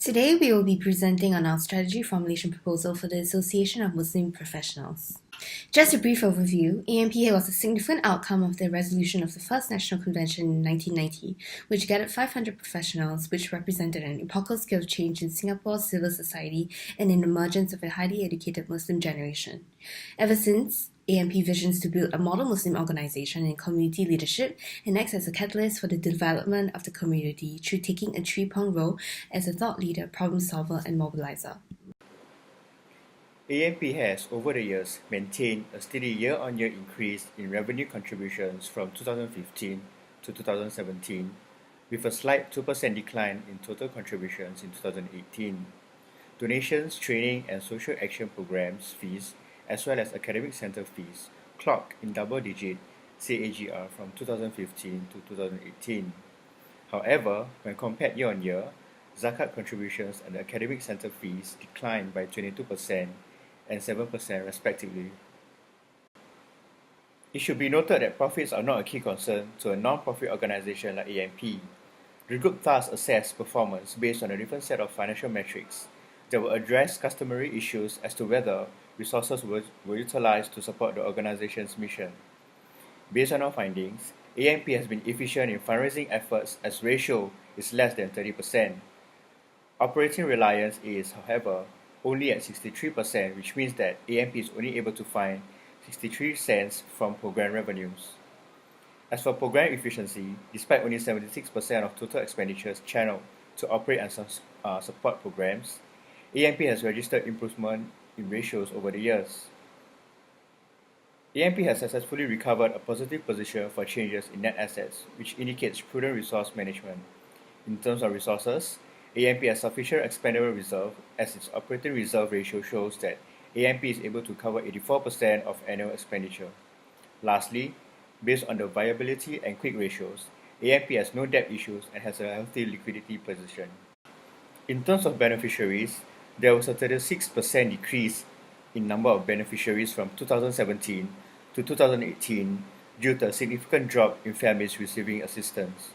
Today, we will be presenting on our strategy formulation proposal for the Association of Muslim Professionals. Just a brief overview, AMP was a significant outcome of the resolution of the First National Convention in 1990, which gathered 500 professionals, which represented an epochal scale of change in Singapore's civil society and in the emergence of a highly educated Muslim generation. Ever since, AMP visions to build a model Muslim organization in community leadership and acts as a catalyst for the development of the community through taking a three-pronged role as a thought leader, problem solver, and mobilizer. AMP has, over the years, maintained a steady year-on-year increase in revenue contributions from 2015 to 2017, with a slight 2% decline in total contributions in 2018. Donations, training, and social action programs fees, as well as academic center fees, clocked in double-digit CAGR from 2015 to 2018. However, when compared year-on-year, zakat contributions and academic center fees declined by 22% and 7% respectively. It should be noted that profits are not a key concern to a non-profit organization like AMP. The group thus assess performance based on a different set of financial metrics that will address customary issues as to whether resources were utilized to support the organization's mission. Based on our findings, AMP has been efficient in fundraising efforts as ratio is less than 30%. Operating reliance is, however, only at 63%, which means that AMP is only able to find 63 cents from program revenues. As for program efficiency, despite only 76% of total expenditures channeled to operate and support programs, AMP has registered improvement in ratios over the years. AMP has successfully recovered a positive position for changes in net assets, which indicates prudent resource management. In terms of resources, AMP has sufficient expendable reserve as its operating reserve ratio shows that AMP is able to cover 84% of annual expenditure. Lastly, based on the viability and quick ratios, AMP has no debt issues and has a healthy liquidity position. In terms of beneficiaries, there was a 36% decrease in number of beneficiaries from 2017 to 2018 due to a significant drop in families receiving assistance.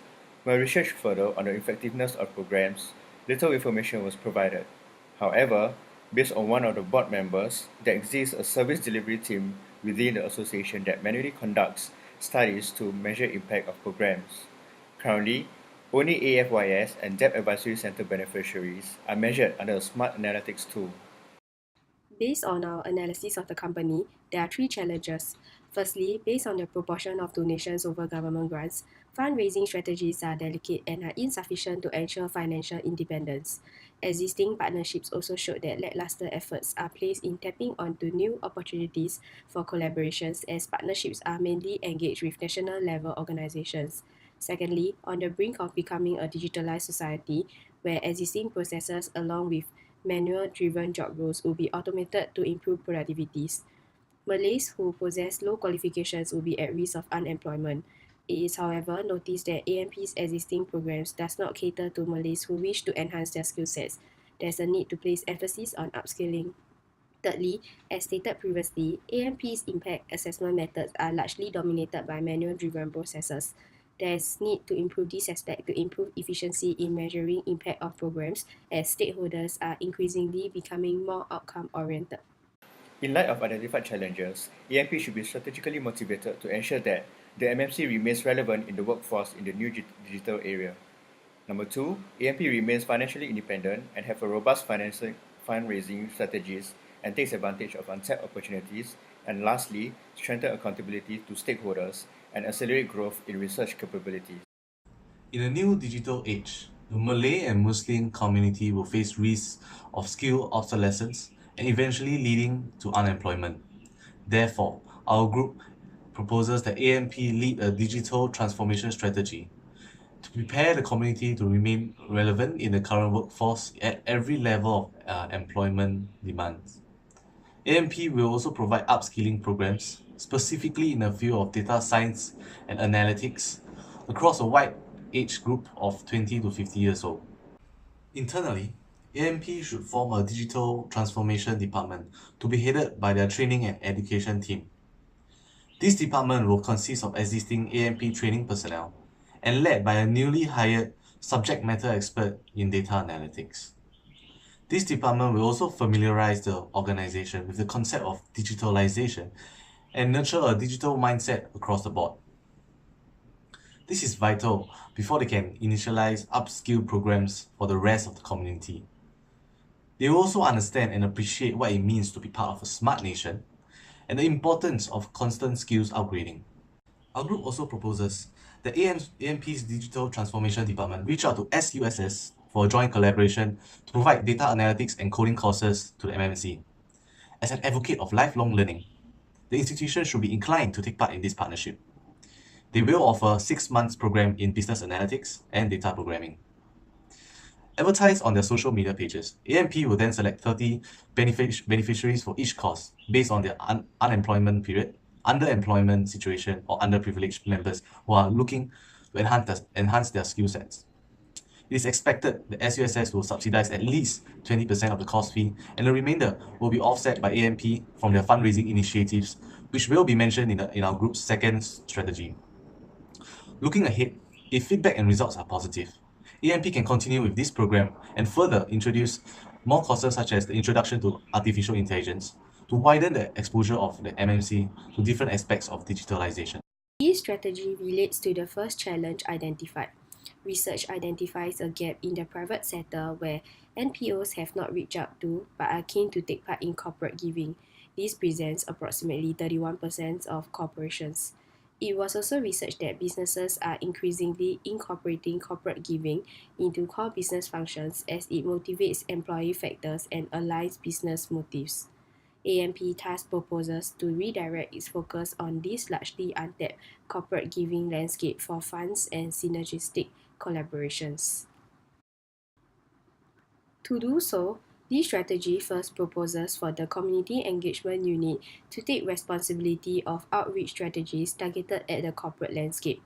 When researched further on the effectiveness of programs, little information was provided. However, based on one of the board members, there exists a service delivery team within the association that manually conducts studies to measure impact of programs. Currently, only AFYS and Debt Advisory Center beneficiaries are measured under a smart analytics tool. Based on our analysis of the company, there are three challenges. Firstly, based on the proportion of donations over government grants, fundraising strategies are delicate and are insufficient to ensure financial independence. Existing partnerships also showed that lackluster efforts are placed in tapping onto new opportunities for collaborations as partnerships are mainly engaged with national level organizations. Secondly, on the brink of becoming a digitalized society, where existing processes along with manual-driven job roles will be automated to improve productivities. Malays who possess low qualifications will be at risk of unemployment. It is, however, noticed that AMP's existing programs does not cater to Malays who wish to enhance their skill sets. There's a need to place emphasis on upskilling. Thirdly, as stated previously, AMP's impact assessment methods are largely dominated by manual-driven processes. There's need to improve this aspect to improve efficiency in measuring impact of programs as stakeholders are increasingly becoming more outcome-oriented. In light of identified challenges, AMP should be strategically motivated to ensure that the MMC remains relevant in the workforce in the new digital area. Number 2, AMP remains financially independent and have a robust fundraising strategies and takes advantage of untapped opportunities. And lastly, strengthen accountability to stakeholders and accelerate growth in research capabilities. In a new digital age, the Malay and Muslim community will face risks of skill obsolescence and eventually leading to unemployment. Therefore, our group proposes that AMP lead a digital transformation strategy to prepare the community to remain relevant in the current workforce at every level of employment demands. AMP will also provide upskilling programs, specifically in the field of data science and analytics, across a wide age group of 20 to 50 years old. Internally, AMP should form a digital transformation department to be headed by their training and education team. This department will consist of existing AMP training personnel and led by a newly hired subject matter expert in data analytics. This department will also familiarize the organization with the concept of digitalization and nurture a digital mindset across the board. This is vital before they can initialize upskill programs for the rest of the community. They will also understand and appreciate what it means to be part of a smart nation and the importance of constant skills upgrading. Our group also proposes that AMP's Digital Transformation Department reach out to SUSS for a joint collaboration to provide data analytics and coding courses to the MMC. As an advocate of lifelong learning, the institution should be inclined to take part in this partnership. They will offer 6 months program in business analytics and data programming. Advertise on their social media pages. AMP will then select 30 beneficiaries for each course based on their unemployment period, underemployment situation, or underprivileged members who are looking to enhance their skill sets. It is expected that SUSS will subsidize at least 20% of the course fee, and the remainder will be offset by AMP from their fundraising initiatives, which will be mentioned in our group's second strategy. Looking ahead, if feedback and results are positive, AMP can continue with this program and further introduce more courses such as the introduction to artificial intelligence to widen the exposure of the MMC to different aspects of digitalization. This strategy relates to the first challenge identified. Research identifies a gap in the private sector where NPOs have not reached out to but are keen to take part in corporate giving. This presents approximately 31% of corporations. It was also researched that businesses are increasingly incorporating corporate giving into core business functions as it motivates employee factors and aligns business motives. AMP thus proposes to redirect its focus on this largely untapped corporate giving landscape for funds and synergistic collaborations. To do so, this strategy first proposes for the Community Engagement Unit to take responsibility of outreach strategies targeted at the corporate landscape.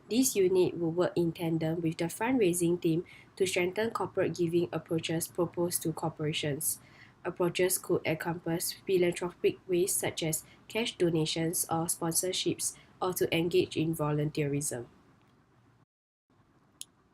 This unit will work in tandem with the fundraising team to strengthen corporate giving approaches proposed to corporations. Approaches could encompass philanthropic ways such as cash donations or sponsorships, or to engage in volunteerism.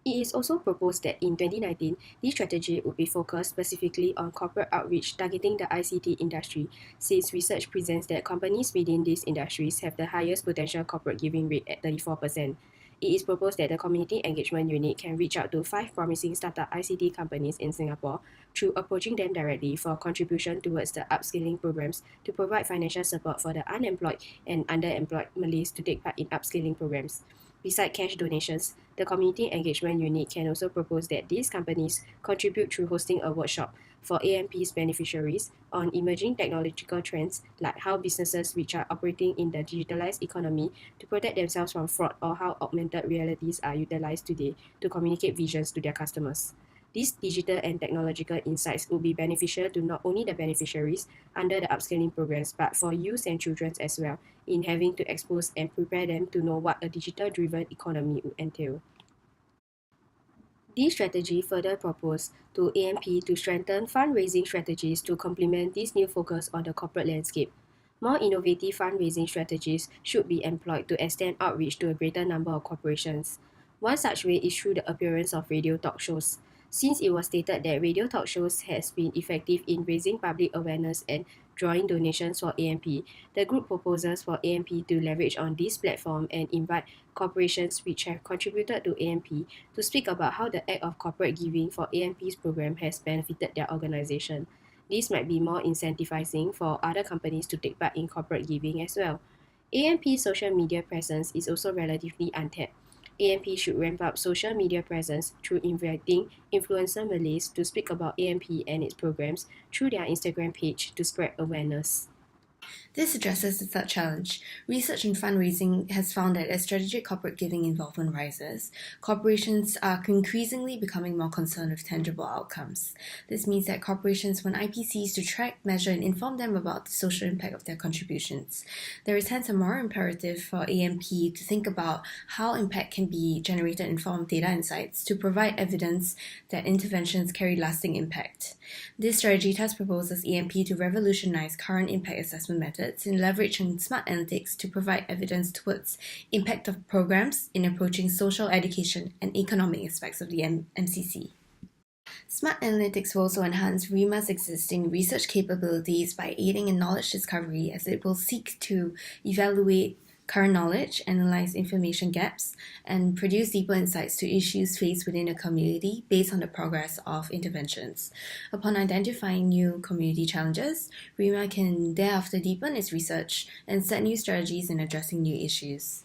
It is also proposed that in 2019, this strategy would be focused specifically on corporate outreach targeting the ICT industry, since research presents that companies within these industries have the highest potential corporate giving rate at 34%. It is proposed that the Community Engagement Unit can reach out to 5 promising startup ICT companies in Singapore through approaching them directly for contribution towards the upskilling programs to provide financial support for the unemployed and underemployed Malays to take part in upskilling programs. Besides cash donations, the Community Engagement Unit can also propose that these companies contribute through hosting a workshop for AMP's beneficiaries on emerging technological trends like how businesses which are operating in the digitalized economy to protect themselves from fraud, or how augmented realities are utilized today to communicate visions to their customers. These digital and technological insights will be beneficial to not only the beneficiaries under the upskilling programs, but for youth and children as well, in having to expose and prepare them to know what a digital-driven economy would entail. This strategy further proposed to AMP to strengthen fundraising strategies to complement this new focus on the corporate landscape. More innovative fundraising strategies should be employed to extend outreach to a greater number of corporations. One such way is through the appearance of radio talk shows. Since it was stated that radio talk shows has been effective in raising public awareness and drawing donations for AMP, the group proposes for AMP to leverage on this platform and invite corporations which have contributed to AMP to speak about how the act of corporate giving for AMP's program has benefited their organization. This might be more incentivizing for other companies to take part in corporate giving as well. AMP's social media presence is also relatively untapped. AMP should ramp up social media presence through inviting influencer Malays to speak about AMP and its programs through their Instagram page to spread awareness. This addresses the third challenge. Research in fundraising has found that as strategic corporate giving involvement rises, corporations are increasingly becoming more concerned with tangible outcomes. This means that corporations want IPCs to track, measure, and inform them about the social impact of their contributions. There is hence a more imperative for AMP to think about how impact can be generated in form of data insights to provide evidence that interventions carry lasting impact. This strategy thus proposes AMP to revolutionize current impact assessment methods and leveraging smart analytics to provide evidence towards impact of programs in approaching social, education, and economic aspects of the MCC. Smart analytics will also enhance REMA's existing research capabilities by aiding in knowledge discovery, as it will seek to evaluate current knowledge, analyze information gaps, and produce deeper insights to issues faced within a community based on the progress of interventions. Upon identifying new community challenges, REMA can thereafter deepen its research and set new strategies in addressing new issues.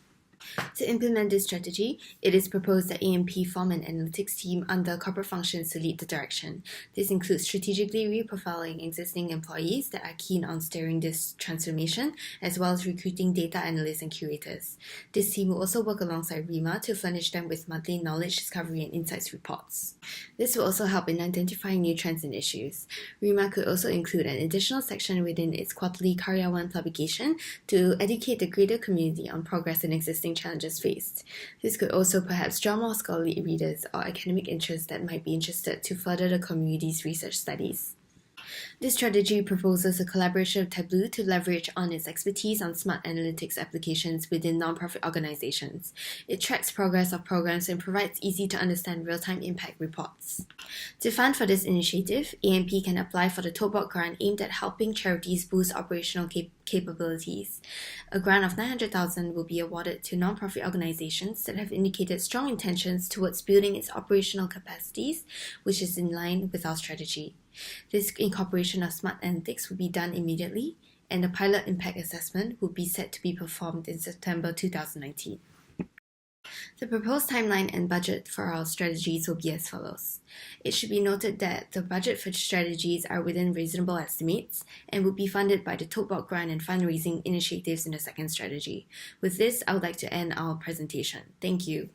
To implement this strategy, it is proposed that AMP form an analytics team under corporate functions to lead the direction. This includes strategically reprofiling existing employees that are keen on steering this transformation, as well as recruiting data analysts and curators. This team will also work alongside REMA to furnish them with monthly knowledge discovery and insights reports. This will also help in identifying new trends and issues. REMA could also include an additional section within its quarterly Karyawan publication to educate the greater community on progress in existing challenges faced. This could also perhaps draw more scholarly readers or academic interests that might be interested to further the community's research studies. This strategy proposes a collaboration with Tableau to leverage on its expertise on smart analytics applications within nonprofit organizations. It tracks progress of programs and provides easy-to-understand real-time impact reports. To fund for this initiative, AMP can apply for the Tobot grant aimed at helping charities boost operational capabilities. A grant of $900,000 will be awarded to nonprofit organizations that have indicated strong intentions towards building its operational capacities, which is in line with our strategy. This incorporation of smart analytics will be done immediately, and the pilot impact assessment will be set to be performed in September 2019. The proposed timeline and budget for our strategies will be as follows. It should be noted that the budget for strategies are within reasonable estimates and will be funded by the Tobot grant and fundraising initiatives in the second strategy. With this, I would like to end our presentation. Thank you.